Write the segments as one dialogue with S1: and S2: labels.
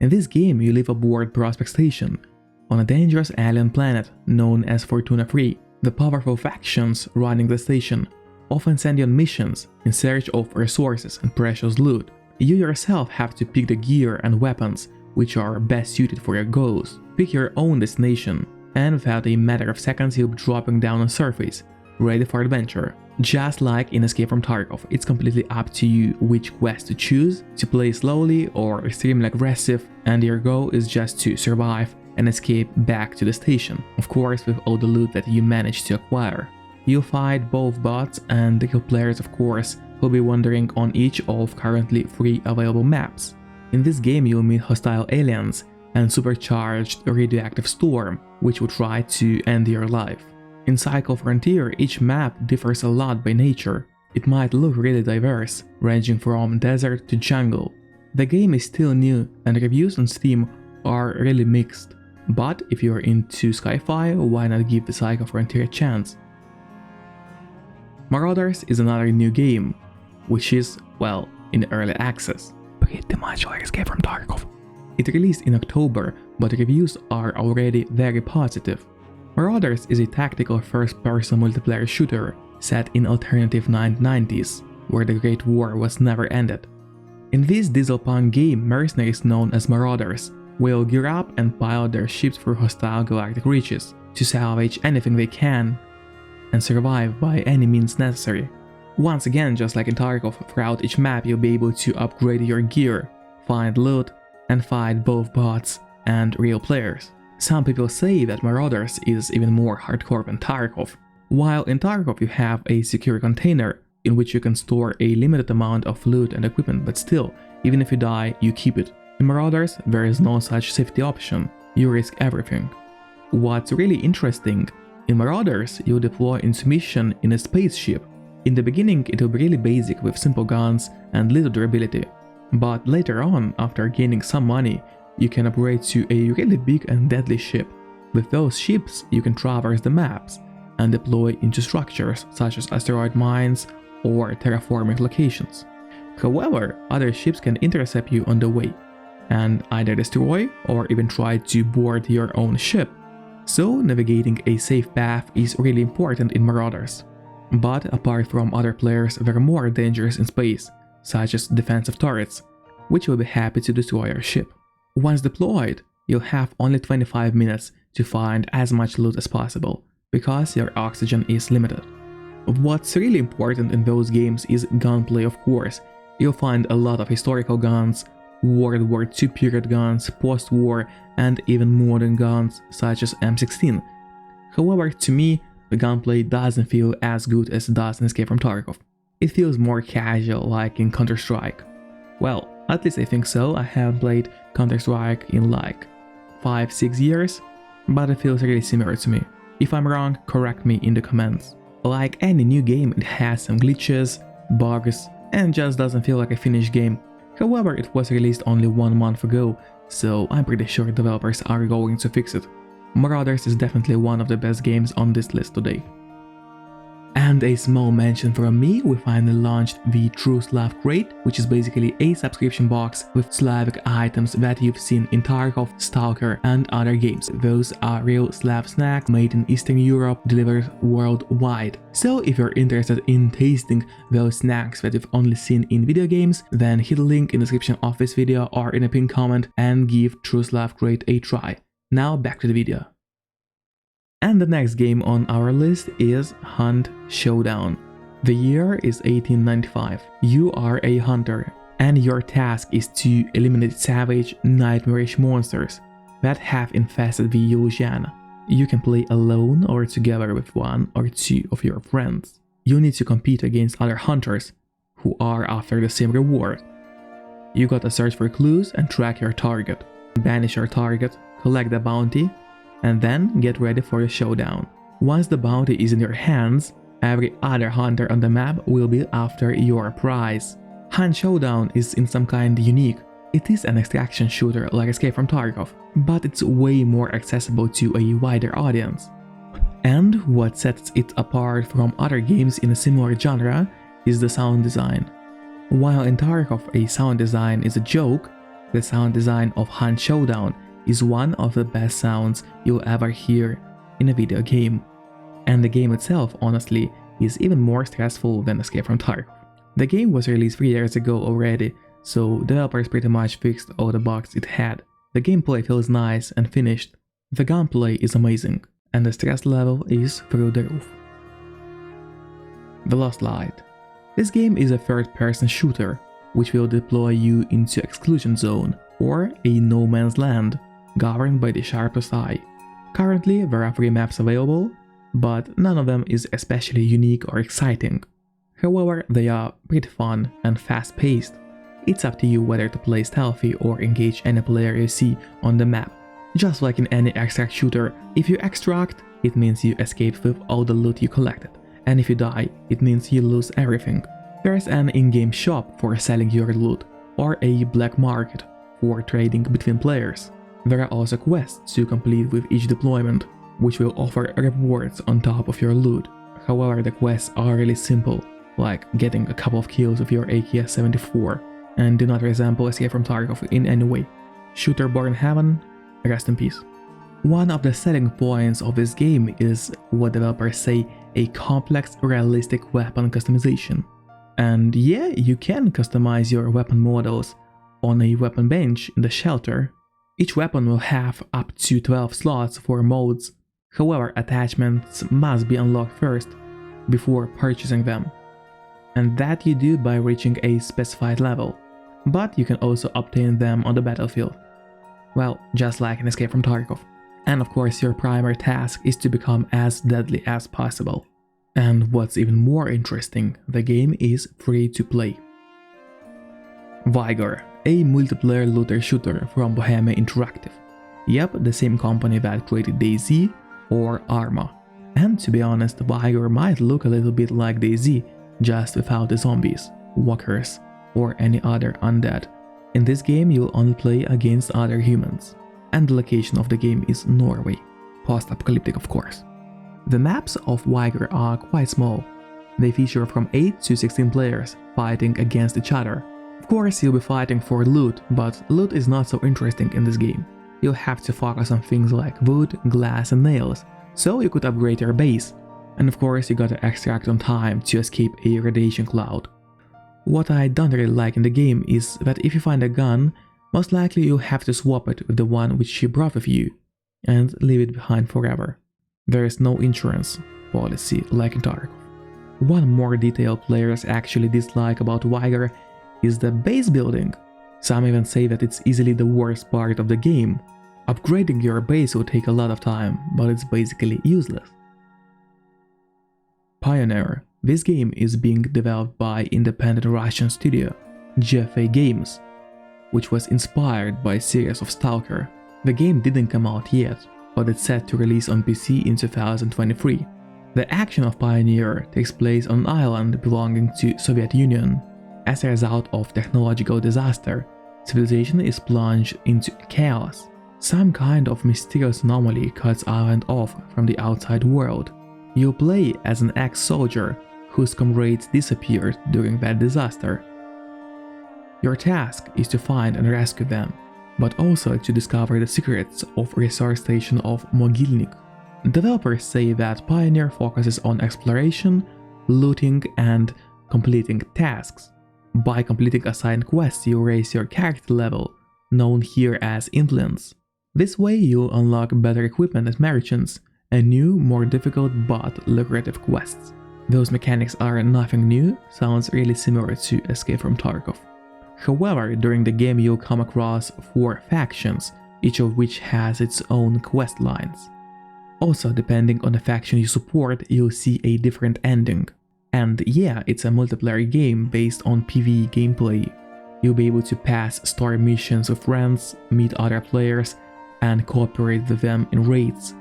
S1: In this game, you live aboard Prospect Station, on a dangerous alien planet known as Fortuna 3. The powerful factions running the station often send you on missions in search of resources and precious loot. You yourself have to pick the gear and weapons which are best suited for your goals. Pick your own destination, and without a matter of seconds you'll be dropping down on surface, ready for adventure. Just like in Escape from Tarkov, it's completely up to you which quest to choose, to play slowly or extremely aggressive, and your goal is just to survive and escape back to the station, of course with all the loot that you managed to acquire. You'll fight both bots and the players, of course, who'll be wandering on each of currently 3 available maps. In this game you'll meet hostile aliens and supercharged radioactive storm, which will try to end your life. In Cycle Frontier, each map differs a lot by nature. It might look really diverse, ranging from desert to jungle. The game is still new and reviews on Steam are really mixed. But if you're into sci-fi, why not give the Cycle Frontier a chance? Marauders is another new game, which is, well, in early access. Pretty much like Escape from Tarkov. It released in October, but reviews are already very positive. Marauders is a tactical first-person multiplayer shooter set in alternative 1990s, where the Great War was never ended. In this dieselpunk game, mercenaries known as Marauders will gear up and pilot their ships through hostile galactic reaches to salvage anything they can and survive by any means necessary. Once again, just like in Tarkov, throughout each map you'll be able to upgrade your gear, find loot, and fight both bots and real players. Some people say that Marauders is even more hardcore than Tarkov. While in Tarkov you have a secure container in which you can store a limited amount of loot and equipment, but still, even if you die, you keep it. In Marauders, there is no such safety option. You risk everything. What's really interesting, in Marauders, you'll deploy into mission in a spaceship. In the beginning, it will be really basic with simple guns and little durability. But later on, after gaining some money, you can upgrade to a really big and deadly ship. With those ships, you can traverse the maps and deploy into structures such as asteroid mines or terraforming locations. However, other ships can intercept you on the way and either destroy or even try to board your own ship. So navigating a safe path is really important in Marauders. But apart from other players, there are more dangers in space, such as defensive turrets, which will be happy to destroy your ship. Once deployed, you'll have only 25 minutes to find as much loot as possible, because your oxygen is limited. What's really important in those games is gunplay, of course. You'll find a lot of historical guns, World War II period guns, post-war, and even modern guns such as M16. However, to me, the gunplay doesn't feel as good as it does in Escape from Tarkov. It feels more casual, like in Counter-Strike. Well, at least I think so. I haven't played Counter-Strike in like 5-6 years, but it feels really similar to me. If I'm wrong, correct me in the comments. Like any new game, it has some glitches, bugs, and just doesn't feel like a finished game. However, it was released only 1 month ago, so I'm pretty sure developers are going to fix it. Marauders is definitely one of the best games on this list today. And a small mention from me, we finally launched the True Slav Crate, which is basically a subscription box with Slavic items that you've seen in Tarkov, Stalker and other games. Those are real Slav snacks made in Eastern Europe, delivered worldwide. So if you're interested in tasting those snacks that you've only seen in video games, then hit the link in the description of this video or in a pinned comment and give True Slav Crate a try. Now back to the video. And the next game on our list is Hunt Showdown. The year is 1895. You are a hunter, and your task is to eliminate savage, nightmarish monsters that have infested the Louisiana. You can play alone or together with 1 or 2 of your friends. You need to compete against other hunters who are after the same reward. You gotta search for clues and track your target, banish your target, collect the bounty, and then get ready for a showdown. Once the bounty is in your hands, every other hunter on the map will be after your prize. Hunt Showdown is in some kind unique. It is an extraction shooter like Escape from Tarkov, but it's way more accessible to a wider audience. And what sets it apart from other games in a similar genre is the sound design. While in Tarkov a sound design is a joke, The sound design of Showdown is one of the best sounds you'll ever hear in a video game. And the game itself, honestly, is even more stressful than Escape from Tarkov. The game was released 3 years ago already, so developers pretty much fixed all the bugs it had. The gameplay feels nice and finished, the gunplay is amazing, and the stress level is through the roof. The Lost Light. This game is a third-person shooter, which will deploy you into Exclusion Zone, or a no man's land, governed by the sharpest eye. Currently, there are 3 maps available, but none of them is especially unique or exciting. However, they are pretty fun and fast-paced. It's up to you whether to play stealthy or engage any player you see on the map. Just like in any extract shooter, if you extract, it means you escape with all the loot you collected, and if you die, it means you lose everything. There's an in-game shop for selling your loot, or a black market for trading between players. There are also quests to complete with each deployment, which will offer rewards on top of your loot. However, the quests are really simple, like getting a couple of kills with your AK-74, and do not resemble Escape from Tarkov in any way. Shooter born in heaven, rest in peace. One of the selling points of this game is what developers say a complex, realistic weapon customization. And yeah, you can customize your weapon models on a weapon bench in the shelter. Each weapon will have up to 12 slots for modes. However, attachments must be unlocked first, before purchasing them. And that you do by reaching a specified level, but you can also obtain them on the battlefield. Well, just like in Escape from Tarkov. And of course, your primary task is to become as deadly as possible. And what's even more interesting, the game is free to play. Vigor, a multiplayer looter shooter from Bohemia Interactive. Yep, the same company that created DayZ or Arma. And to be honest, Vigor might look a little bit like DayZ, just without the zombies, walkers, or any other undead. In this game, you'll only play against other humans, and the location of the game is Norway, post-apocalyptic of course. The maps of Vigor are quite small. They feature from 8 to 16 players fighting against each other. Of course, you'll be fighting for loot, but loot is not so interesting in this game. You'll have to focus on things like wood, glass and nails, so you could upgrade your base. And of course, you gotta extract on time to escape a radiation cloud. What I don't really like in the game is that if you find a gun, most likely you'll have to swap it with the one which you brought with you, and leave it behind forever. There is no insurance policy like in Tarkov. One more detail players actually dislike about Vigor is the base building. Some even say that it's easily the worst part of the game. Upgrading your base will take a lot of time, but it's basically useless. Pioner. This game is being developed by independent Russian studio GFA Games, which was inspired by a series of Stalker. The game didn't come out yet, but it's set to release on PC in 2023. The action of Pioneer takes place on an island belonging to Soviet Union. As a result of technological disaster, civilization is plunged into chaos. Some kind of mysterious anomaly cuts island off from the outside world. You play as an ex-soldier whose comrades disappeared during that disaster. Your task is to find and rescue them, but also to discover the secrets of resource station of Mogilnik. Developers say that Pioneer focuses on exploration, looting and completing tasks. By completing assigned quests, you raise your character level, known here as influence. This way you'll unlock better equipment and merchants, and new, more difficult but lucrative quests. Those mechanics are nothing new, sounds really similar to Escape from Tarkov. However, during the game you'll come across 4 factions, each of which has its own quest lines. Also, depending on the faction you support, you'll see a different ending. And yeah, it's a multiplayer game based on PvE gameplay. You'll be able to pass story missions with friends, meet other players, and cooperate with them in raids,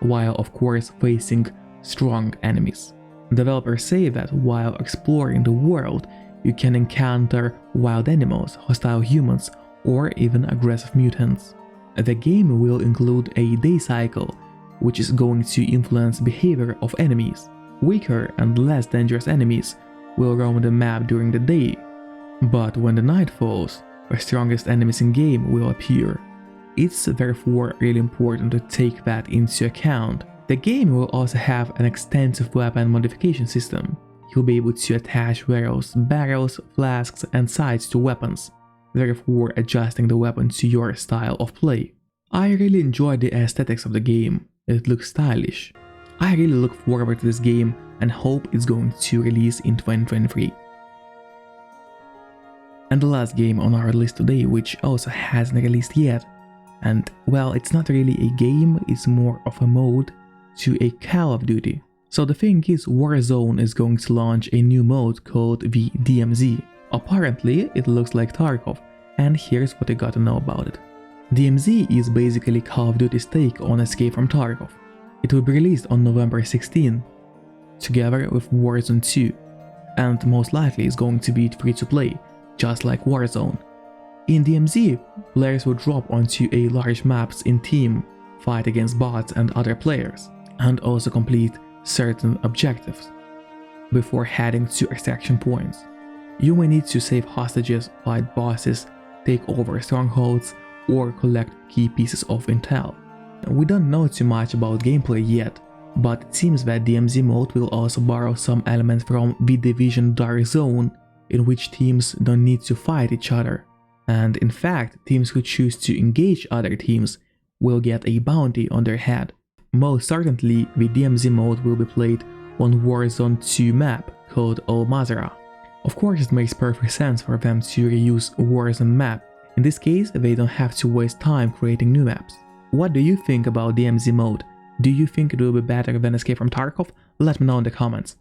S1: while of course facing strong enemies. Developers say that while exploring the world, you can encounter wild animals, hostile humans, or even aggressive mutants. The game will include a day cycle, which is going to influence behavior of enemies. Weaker and less dangerous enemies will roam the map during the day, but when the night falls, the strongest enemies in game will appear. It's therefore really important to take that into account. The game will also have an extensive weapon modification system. You'll be able to attach various barrels, flasks and sights to weapons, therefore adjusting the weapon to your style of play. I really enjoy the aesthetics of the game. It looks stylish. I really look forward to this game and hope it's going to release in 2023. And the last game on our list today, which also hasn't released yet, and well, it's not really a game, it's more of a mode to a Call of Duty. So the thing is, Warzone is going to launch a new mode called the DMZ. Apparently, it looks like Tarkov, and here's what you gotta know about it. DMZ is basically Call of Duty's take on Escape from Tarkov. It will be released on November 16, together with Warzone 2, and most likely is going to be free to play, just like Warzone. In DMZ, players will drop onto a large maps in team, fight against bots and other players, and also complete certain objectives before heading to extraction points. You may need to save hostages, fight bosses, take over strongholds, or collect key pieces of intel. We don't know too much about gameplay yet, but it seems that DMZ mode will also borrow some elements from The Division Dark Zone, in which teams don't need to fight each other. And in fact, teams who choose to engage other teams will get a bounty on their head. Most certainly, the DMZ mode will be played on Warzone 2 map called Al Mazrah. Of course, it makes perfect sense for them to reuse Warzone map. In this case, they don't have to waste time creating new maps. What do you think about DMZ mode? Do you think it will be better than Escape from Tarkov? Let me know in the comments.